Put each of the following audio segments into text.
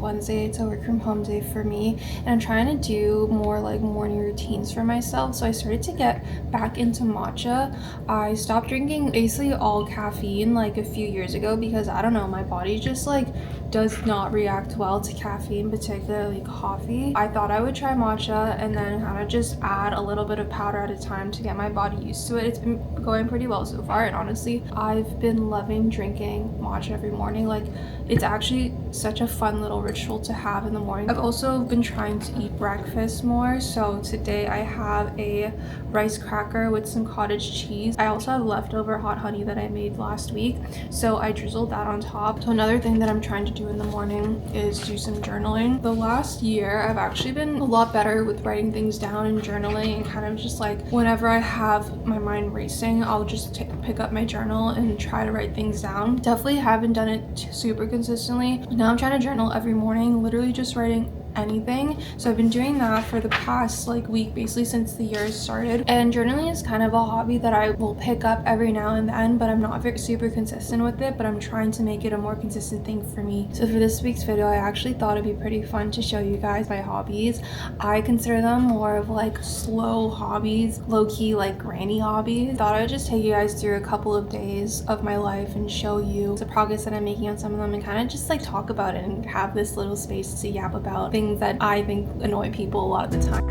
Wednesday. It's a work from home day for me, and I'm trying to do more like morning routines for myself. So I started to get back into matcha. I stopped drinking basically all caffeine like a few years ago because I don't know, my body just like does not react well to caffeine, particularly coffee. I thought I would try matcha and then kind of just add a little bit of powder at a time to get my body used to it. It's been going pretty well so far, and honestly, I've been loving drinking matcha every morning. Like, it's actually such a fun little ritual to have in the morning. I've also been trying to eat breakfast more, so today I have a rice cracker with some cottage cheese. I also have leftover hot honey that I made last week, so I drizzled that on top. So another thing that I'm trying to do in the morning is do some journaling. The last year I've actually been a lot better with writing things down and journaling, and kind of just like whenever I have my mind racing, I'll just pick up my journal and try to write things down. Definitely haven't done it super consistently. Now I'm trying to journal every morning, literally just writing anything. So I've been doing that for the past like week, basically since the year started. And journaling is kind of a hobby that I will pick up every now and then, but I'm not very super consistent with it, but I'm trying to make it a more consistent thing for me. So for this week's video, I actually thought it'd be pretty fun to show you guys my hobbies. I consider them more of like slow hobbies, low-key like granny hobbies. Thought I'd just take you guys through a couple of days of my life and show you the progress that I'm making on some of them, and kind of just like talk about it and have this little space to yap about things that I think annoy people a lot of the time.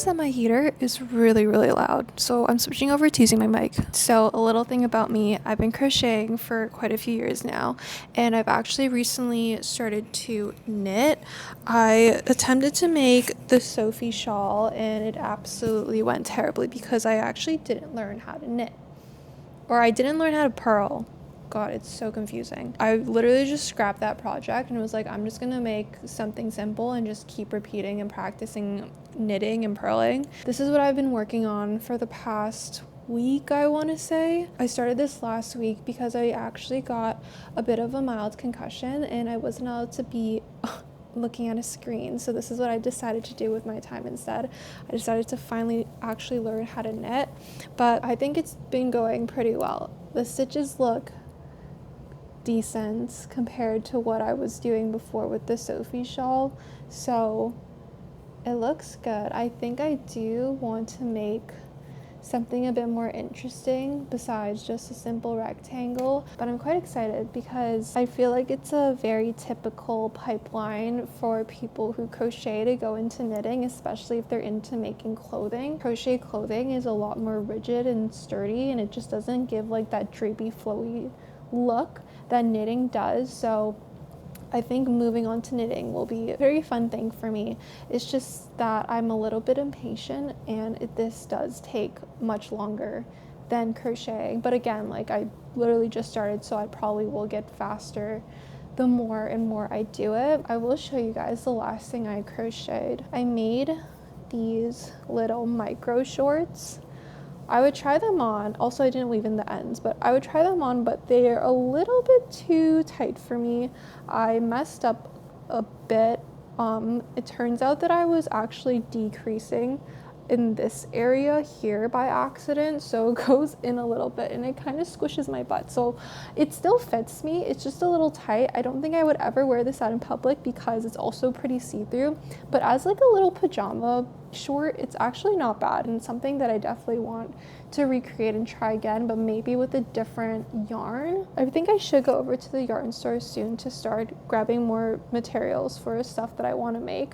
That my heater is really loud, so I'm switching over to using my mic. So a little thing about me, I've been crocheting for quite a few years now, and I've actually recently started to knit. I attempted to make the Sophie shawl and it absolutely went terribly because I actually didn't learn how to knit, or I didn't learn how to purl. God, it's so confusing. I literally just scrapped that project and was like, I'm just gonna make something simple and just keep repeating and practicing knitting and purling. This is what I've been working on for the past week, I want to say. I started this last week because I actually got a bit of a mild concussion and I wasn't allowed to be looking at a screen. So this is what I decided to do with my time instead. I decided to finally actually learn how to knit, but I think it's been going pretty well. The stitches look decent compared to what I was doing before with the Sophie shawl, so it looks good. I think I do want to make something a bit more interesting besides just a simple rectangle, but I'm quite excited because I feel like it's a very typical pipeline for people who crochet to go into knitting, especially if they're into making clothing. Crochet clothing is a lot more rigid and sturdy, and it just doesn't give like that drapey flowy look that knitting does. So I think moving on to knitting will be a very fun thing for me. It's just that I'm a little bit impatient, and this does take much longer than crocheting. But again, like, I literally just started, so I probably will get faster the more and more I do it. I will show you guys the last thing I crocheted. I made these little micro shorts. I would try them on. Also, I didn't weave in the ends, but I would try them on, but they're a little bit too tight for me. I messed up a bit. It turns out that I was actually decreasing in this area here by accident, so it goes in a little bit and it kind of squishes my butt. So it still fits me, it's just a little tight. I don't think I would ever wear this out in public because it's also pretty see-through, but as like a little pajama short, it's actually not bad, and something that I definitely want to recreate and try again, but maybe with a different yarn. I think I should go over to the yarn store soon to start grabbing more materials for stuff that I want to make.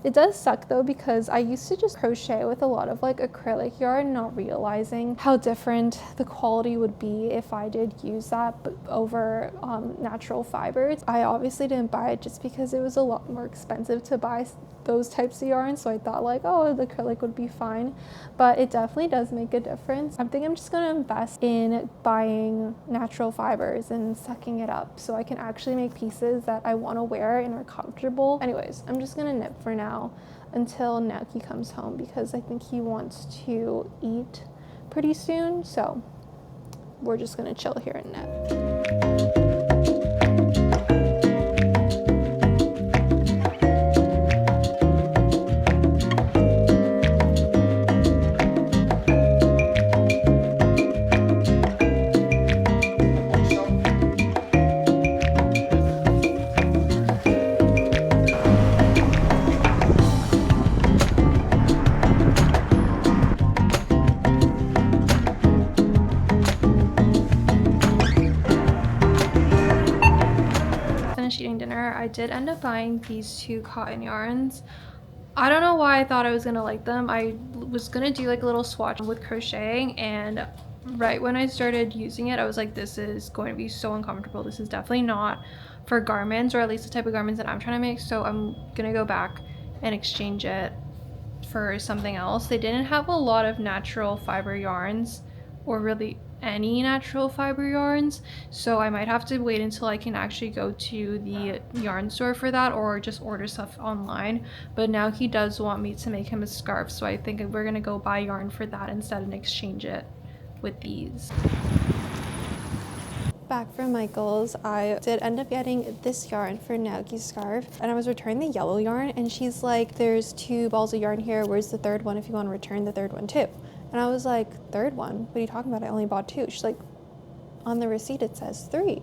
It does suck though, because I used to just crochet with a lot of like acrylic yarn, not realizing how different the quality would be if I did use that over natural fibers. I obviously didn't buy it just because it was a lot more expensive to buy those types of yarn, so I thought like, oh, oh, the acrylic would be fine, but it definitely does make a difference. I think I'm just gonna invest in buying natural fibers and sucking it up so I can actually make pieces that I want to wear and are comfortable. Anyways, I'm just gonna knit for now until Naoki comes home because I think he wants to eat pretty soon, so we're just gonna chill here and knit. Eating dinner, I did end up buying these 2 cotton yarns. I don't know why I thought I was gonna like them. I was gonna do like a little swatch with crocheting, and right when I started using it I was like, this is going to be so uncomfortable. This is definitely not for garments, or at least the type of garments that I'm trying to make, so I'm gonna go back and exchange it for something else. They didn't have a lot of natural fiber yarns, or really any natural fiber yarns, so I might have to wait until I can actually go to the yarn store for that, or just order stuff online. But now he does want me to make him a scarf, so I think we're gonna go buy yarn for that instead and exchange it with these. Back from Michael's, I did end up getting this yarn for Naoki's scarf, and I was returning the yellow yarn, and she's like, there's 2 balls of yarn here, where's the 3rd one if you want to return the 3rd one too? And I was like, 3rd one? What are you talking about? I only bought 2. She's like, on the receipt it says 3.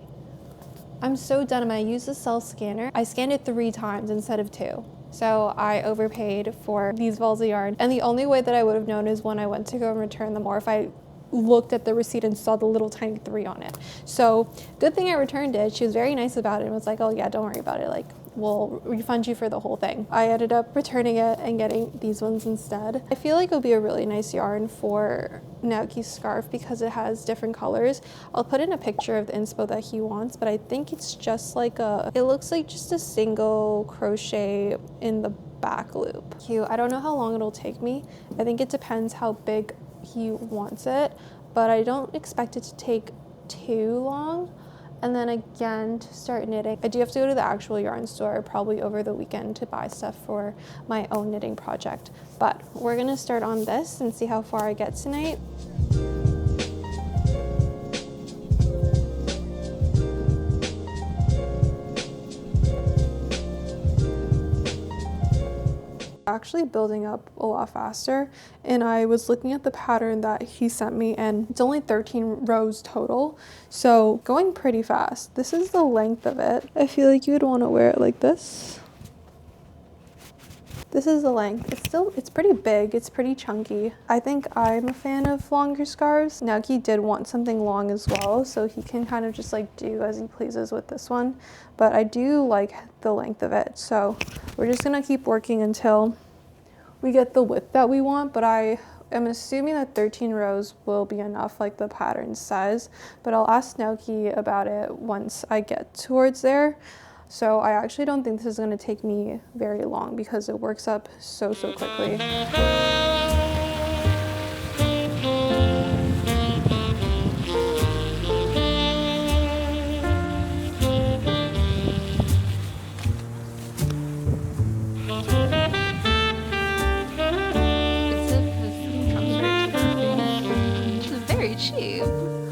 I'm so done. I used the self scanner. I scanned it 3 times instead of 2. So I overpaid for these balls of yarn. And the only way that I would have known is when I went to go and return them, or if I looked at the receipt and saw the little tiny 3 on it. So good thing I returned it. She was very nice about it and was like, oh yeah, don't worry about it. Like, we'll refund you for the whole thing. I ended up returning it and getting these ones instead. I feel like it'll be a really nice yarn for Naoki's scarf because it has different colors. I'll put in a picture of the inspo that he wants, but I think it's just like it looks like just a single crochet in the back loop. Cute. I don't know how long it'll take me. I think it depends how big he wants it, but I don't expect it to take too long. And then again, to start knitting, I do have to go to the actual yarn store probably over the weekend to buy stuff for my own knitting project. But we're gonna start on this and see how far I get tonight. Actually building up a lot faster, and I was looking at the pattern that he sent me, and it's only 13 rows total, so going pretty fast. This is the length of it. I feel like you would want to wear it like this. This is the length. It's pretty big, it's pretty chunky. I think I'm a fan of longer scarves. Naoki did want something long as well, so he can kind of just like do as he pleases with this one, but I do like the length of it, so we're just gonna keep working until we get the width that we want. But I am assuming that 13 rows will be enough like the pattern says, but I'll ask Naoki about it once I get towards there. So I actually don't think this is going to take me very long because it works up so quickly. Cheap.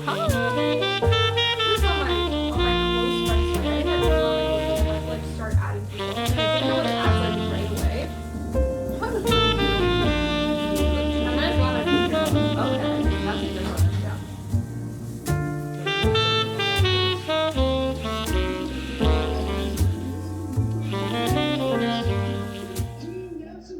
Huh? This is on my close friends today. I might like start adding people. I didn't know what to add like right away. I'm not glad I figured out. Okay, that's a good one. Yeah.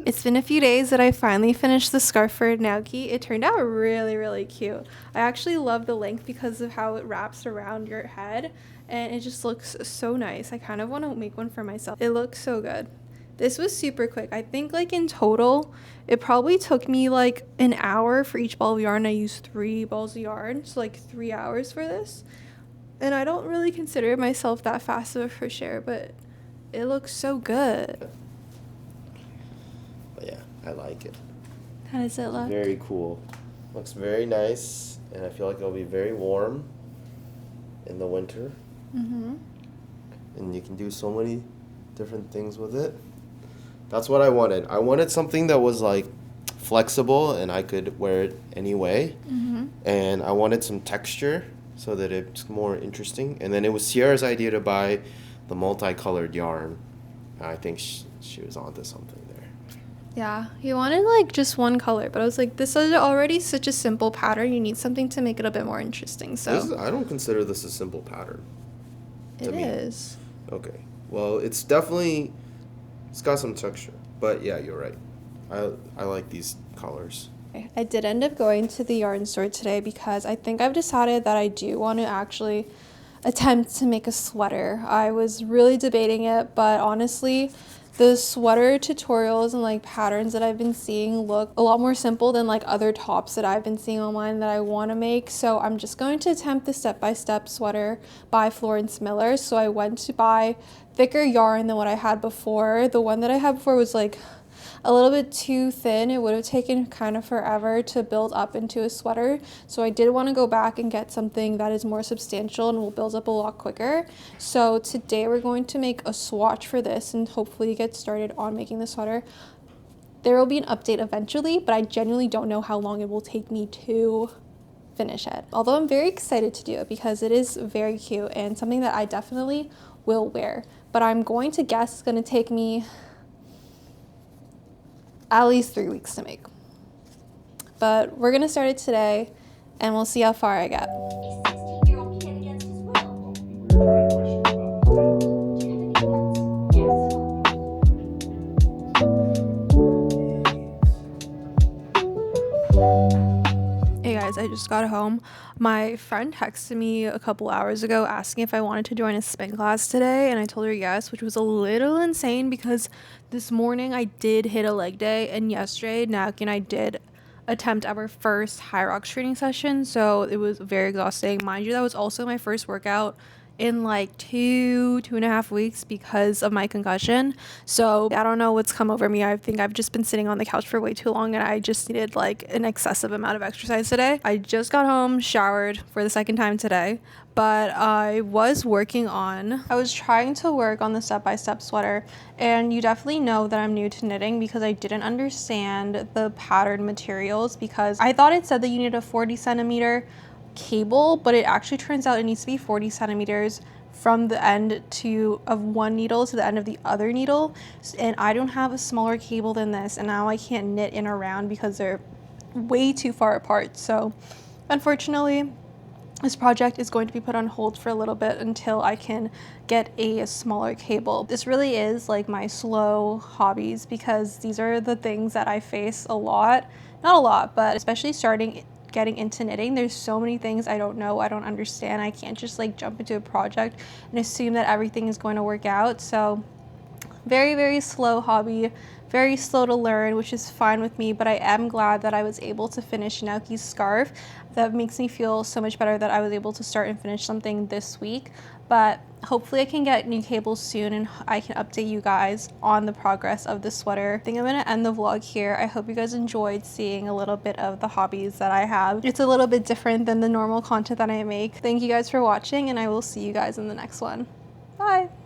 It's been a few days that I finally finished the scarf for Naoki. It turned out really cute. I actually love the length because of how it wraps around your head, and it just looks so nice. I kind of want to make one for myself. It looks so good. This was super quick. I think like in total, it probably took me like an hour for each ball of yarn. I used 3 balls of yarn, so like 3 hours for this. And I don't really consider myself that fast of a crocheter, but it looks so good. But yeah, I like it. How does it look? Very cool. Looks very nice, and I feel like it'll be very warm in the winter. Mm-hmm. And you can do so many different things with it. That's what I wanted. I wanted something that was like flexible and I could wear it anyway. Mm-hmm. And I wanted some texture so that it's more interesting. And then it was Sierra's idea to buy the multicolored yarn. I think she was onto something there. Yeah, he wanted like just one color, but I was like, this is already such a simple pattern. You need something to make it a bit more interesting. So I don't consider this a simple pattern. it is. Okay. Well, it's got some texture. But yeah, you're right. I like these colors. I did end up going to the yarn store today because I think I've decided that I do want to actually attempt to make a sweater. I was really debating it, but honestly, the sweater tutorials and like patterns that I've been seeing look a lot more simple than like other tops that I've been seeing online that I want to make. So I'm just going to attempt the step-by-step sweater by Florence Miller. So I went to buy thicker yarn than what I had before. The one that I had before was like a little bit too thin. It would have taken kind of forever to build up into a sweater. So I did want to go back and get something that is more substantial and will build up a lot quicker. So today we're going to make a swatch for this and hopefully get started on making the sweater. There will be an update eventually, but I genuinely don't know how long it will take me to finish it. Although I'm very excited to do it because it is very cute and something that I definitely will wear. But I'm going to guess it's going to take me at least 3 weeks to make. But we're gonna start it today and we'll see how far I get. Hey guys, I just got home. My friend texted me a couple hours ago asking if I wanted to join a spin class today, and I told her yes, which was a little insane because this morning I did hit a leg day, and yesterday Naki and I did attempt our first high rocks training session, so it was very exhausting. Mind you, that was also my first workout in like 2.5 weeks because of my concussion. So I don't know what's come over me. I think I've just been sitting on the couch for way too long and I just needed like an excessive amount of exercise today. I just got home, showered for the second time today, but I was trying to work on the step-by-step sweater, and you definitely know that I'm new to knitting because I didn't understand the pattern materials because I thought it said that you need a 40 centimeter cable, but it actually turns out it needs to be 40 centimeters from the end of one needle to the end of the other needle, and I don't have a smaller cable than this, and now I can't knit in around because they're way too far apart. So unfortunately this project is going to be put on hold for a little bit until I can get a smaller cable. This really is like my slow hobbies because these are the things that I face a lot, not a lot, but especially getting into knitting. There's so many things I don't know, I don't understand. I can't just like jump into a project and assume that everything is going to work out. So very, very slow hobby, very slow to learn, which is fine with me, but I am glad that I was able to finish Naoki's scarf. That makes me feel so much better that I was able to start and finish something this week. But hopefully I can get new cables soon and I can update you guys on the progress of the sweater. I think I'm gonna end the vlog here. I hope you guys enjoyed seeing a little bit of the hobbies that I have. It's a little bit different than the normal content that I make. Thank you guys for watching, and I will see you guys in the next one. Bye!